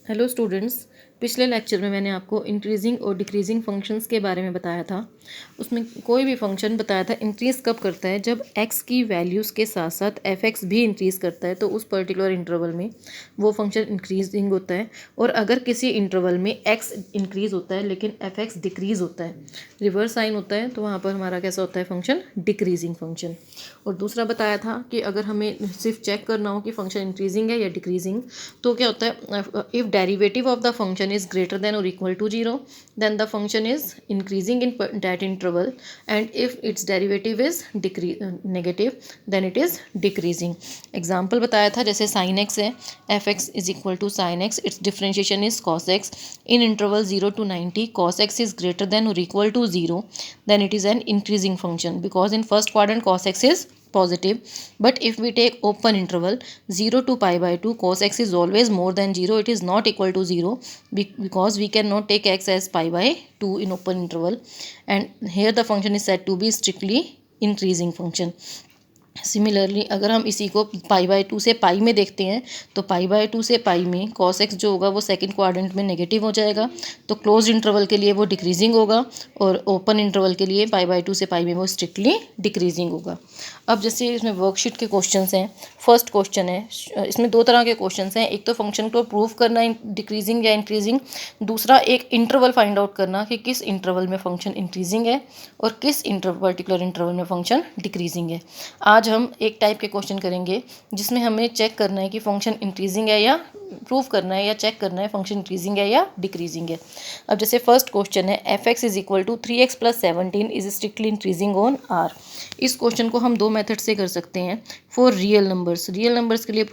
Hello students, पिछले lecture में मैंने आपको इंक्रीजिंग और डिक्रीजिंग फंक्शंस के बारे में बताया था। उसमें कोई भी फंक्शन बताया था इंक्रीज़ कब करता है, जब x की वैल्यूज़ के साथ साथ fx भी इंक्रीज़ करता है तो उस पर्टिकुलर इंटरवल में वो फंक्शन इंक्रीजिंग होता है। और अगर किसी इंटरवल में x इंक्रीज़ होता है लेकिन fx डिक्रीज़ होता है, रिवर्स साइन होता है, तो वहाँ पर हमारा कैसा होता है फंक्शन, डिक्रीजिंग फंक्शन। और दूसरा बताया था कि अगर हमें सिर्फ चेक करना हो कि फंक्शन इंक्रीजिंग है या डिक्रीजिंग, तो क्या होता है, if derivative of the function is greater than और equal to zero, then the function is increasing in that interval, and if its derivative is negative then it is decreasing. Example बताया था, जैसे sine x है, f x is equal to sine x, its differentiation is cos x in interval 0 to 90, cos x is greater than or equal to 0, then it is an increasing function because in first quadrant cos x is positive. But if we take open interval 0 to pi by 2, cos x is always more than 0, it is not equal to 0 because we cannot take x as pi by 2 in open interval, and here the function is said to be strictly increasing function. Similarly अगर हम इसी को pi by 2 से पाई में देखते हैं, तो pi by 2 से पाई में कॉस एक्स जो होगा वो सेकंड क्वाड्रेंट में नेगेटिव हो जाएगा, तो क्लोज इंटरवल के लिए वो डिक्रीजिंग होगा, और ओपन इंटरवल के लिए पाई बाय 2 से पाई में वो स्ट्रिक्टली डिक्रीजिंग होगा। अब जैसे इसमें वर्कशीट के क्वेश्चंस हैं, फर्स्ट क्वेश्चन है, इसमें दो तरह के क्वेश्चंस हैं, एक तो फंक्शन को प्रूव करना डिक्रीजिंग या इंक्रीजिंग, दूसरा एक इंटरवल फाइंड आउट करना कि किस इंटरवल में फंक्शन इंक्रीजिंग है और किस पर्टिकुलर इंटरवल में फंक्शन डिक्रीजिंग है। आज हम एक टाइप के क्वेश्चन करेंगे जिसमें हमें चेक करना है कि फंक्शन इंक्रीजिंग है, या प्रूव करना है या चेक करना है फंक्शन इंक्रीजिंग है या डिक्रीजिंग है। अब जैसे फर्स्ट क्वेश्चन है, f x is equal to 3x + 17 is strictly increasing on R. इस क्वेश्चन को हम दो मेथड से कर सकते हैं। फॉर रियल नंबर्स के लिए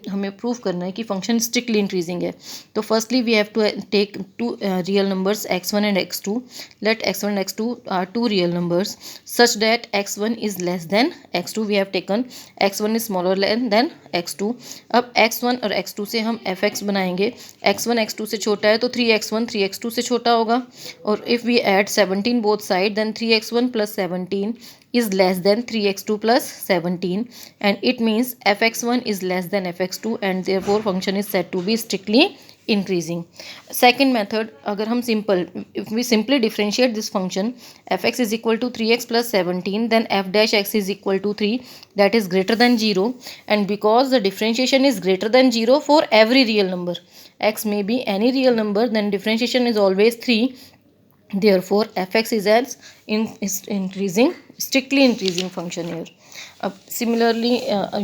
हमें प्रूव करना है कि फंक्शन स्ट्रिक्टली इंक्रीजिंग है। तो firstly we have to take two real numbers x1 and x2. Let x1 and x2 are two real numbers such that x1 is less than x2. We have taken x1 is smaller than x2. अब x1 और x2 से हम fx बनाएंगे। x1 x2 से छोटा है तो 3x1 3x2 से छोटा होगा, और if we add 17 both side then 3x1 + 17 is less than 3x2 + 17, and it means fx1 is less than fx2 and therefore function is said to be strictly increasing. Second method, अगर हम if we simply differentiate this function, fx is equal to 3x + 17, then f dash x is equal to 3, that is greater than 0, and because the differentiation is greater than 0 for every real number, x may be any real number, then differentiation is always 3, therefore fx is as increasing, strictly increasing function here. अब similarly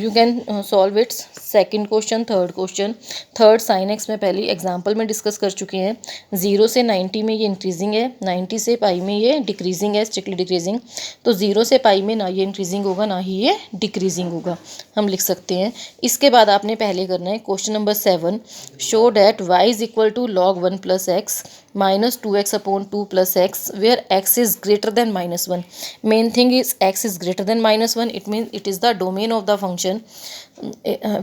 you can solve it's second question, third question. Third sine x में पहले example में discuss कर चुके हैं। 0 से 90 में ये इंक्रीजिंग है, 90 से पाई में ये डिक्रीजिंग है, स्ट्रिक्टली डिक्रीजिंग। तो 0 से पाई में ना ये इंक्रीजिंग होगा ना ही ये डिक्रीजिंग होगा, हम लिख सकते हैं। इसके बाद आपने पहले करना है question number 7, show that y is equal to log 1 + x minus 2x/2 + x where x is greater than -1. Main thing is x is greater than -1, it means it is the domain of the function.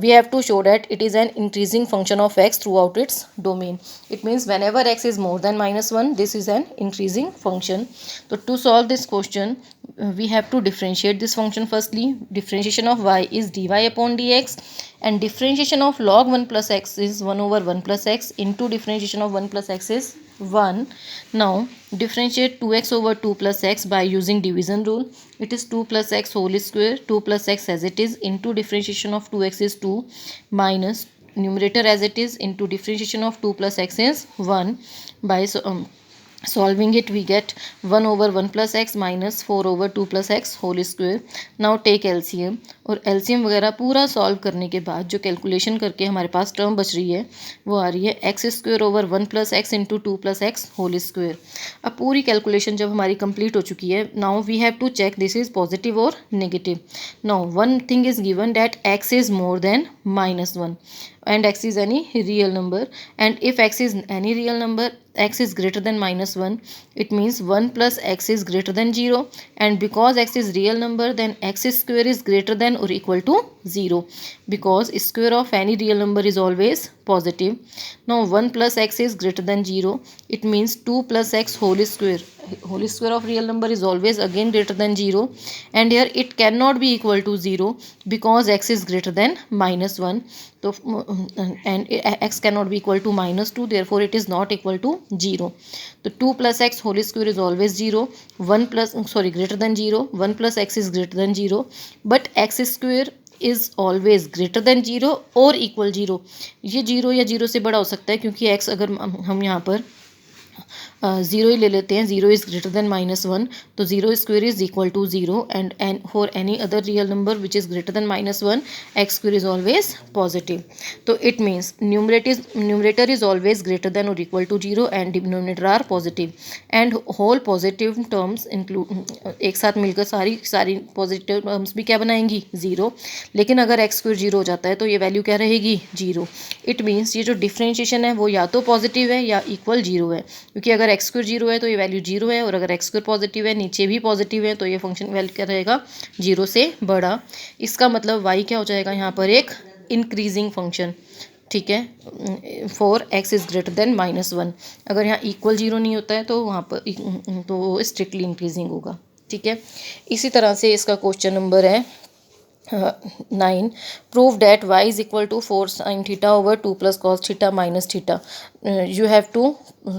We have to show that it is an increasing function of x throughout its domain. It means whenever x is more than -1, this is an increasing function. So to solve this question, we have to differentiate this function. Firstly, differentiation of y is dy upon dx, and differentiation of log 1 + x is 1 over 1 + x into differentiation of 1 + x is 1. Now differentiate 2x over 2 + x by using division rule. It is 2 + x whole square, 2 + x as it is, into differentiation of 2x is 2, minus numerator as it is, into differentiation of 2 + x is 1. By solving it we get 1 over 1 + x minus 4 over 2 + x whole square. Now take LCM, और LCM वगैरह पूरा solve करने के बाद जो calculation करके हमारे पास term बच रही है वो आ रही है x² over 1 + x into 2 + x whole square. अब पूरी कैलकुलेशन जब हमारी कंप्लीट हो चुकी है, now we have to check this is positive और negative. Now one thing is given that x is more than -1 and x is any real number, and if x is any real number, x is greater than -1, it means 1 + x is greater than 0, and because x is real number then x² is greater than or equal to 0 because square of any real number is always positive. Now 1 plus x is greater than 0. It means 2 plus x whole square of real number is always again greater than 0, and here it cannot be equal to 0 because x is greater than minus 1. So and x cannot be equal to minus 2, therefore it is not equal to 0. So 2 plus x whole square is always 0. 1 plus greater than 0. 1 plus x is greater than 0, but x square is always greater than 0 और equal 0. ये 0 या 0 से बड़ा हो सकता है, क्योंकि x अगर हम यहाँ पर 0 ही ले लेते हैं, 0 इज़ ग्रेटर देन माइनस 1, तो 0 square is equal to 0, and for any other real number which is greater than minus 1 x square is always positive. तो it means numerator is always greater than और equal to 0 and denominator are positive, and whole positive terms include एक साथ मिलकर सारी positive terms भी क्या बनाएंगी 0. लेकिन अगर एक्स स्क्वेयर 0 हो जाता है तो ये वैल्यू क्या रहेगी 0. इट मीन्स ये जो डिफ्रेंशिएशन है वो या तो पॉजिटिव है या इक्वल 0 है, क्योंकि अगर एक्स स्क्वेयर 0 है तो ये वैल्यू 0 है, और अगर एक्स स्क्वेयर पॉजिटिव है नीचे भी पॉजिटिव है तो ये फंक्शन वैल्यू क्या रहेगा 0 से बड़ा. इसका मतलब y क्या हो जाएगा यहाँ पर एक इंक्रीजिंग फंक्शन. ठीक है, for x is greater than minus 1. अगर यहाँ इक्वल 0 नहीं होता है तो वहाँ पर तो वो स्ट्रिक्टली इंक्रीजिंग होगा. ठीक है, इसी तरह से इसका क्वेश्चन नंबर है 9. Prove that y is equal to 4 sin theta over 2 plus cos theta minus theta. You have to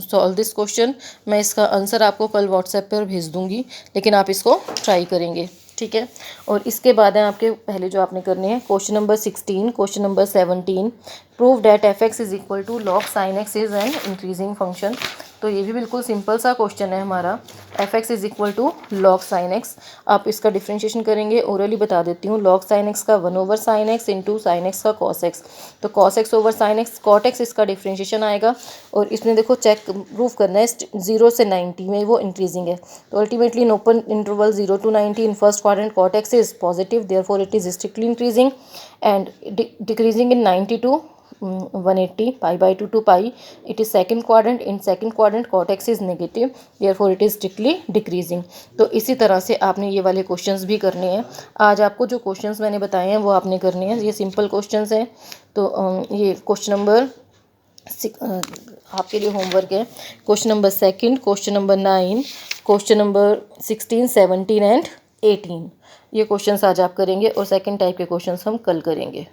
solve this question. मैं इसका आंसर आपको कल व्हाट्सएप पर भेज दूंगी, लेकिन आप इसको ट्राई करेंगे. ठीक है, और इसके बाद है आपके पहले जो आपने करने हैं question number 16, question number 17. Prove that f x is equal to log sine x is an increasing function. तो ये भी बिल्कुल सिंपल सा क्वेश्चन है हमारा. F x is equal to log sine x. आप इसका डिफ्रेंशिएशन करेंगे, ओरली बता देती हूँ. लॉग साइन एक्स का 1 over sine x into sine x का कॉस एक्स. तो cos x over sine x cot x इसका डिफ्रेंशिएशन आएगा, और इसमें देखो चेक प्रूव करना है 0 से 90 में वो इंक्रीजिंग है. तो ultimately in open interval 0 to 90 in first quadrant cot x is positive, therefore it is strictly increasing, and decreasing in 90 to 180 pi by 2 to pi. It is second quadrant. In second quadrant cot x is negative, therefore it is strictly decreasing. तो इसी तरह से आपने ये वाले questions भी करने हैं. आज आपको जो क्वेश्चंस मैंने बताए हैं वो आपने करने हैं. ये सिंपल क्वेश्चंस हैं. तो ये क्वेश्चन नंबर आपके लिए होमवर्क है. Question number 2, question number 9, question number 16, 17 and 18. ये क्वेश्चंस आज आप करेंगे, और सेकेंड टाइप के क्वेश्चंस हम कल करेंगे.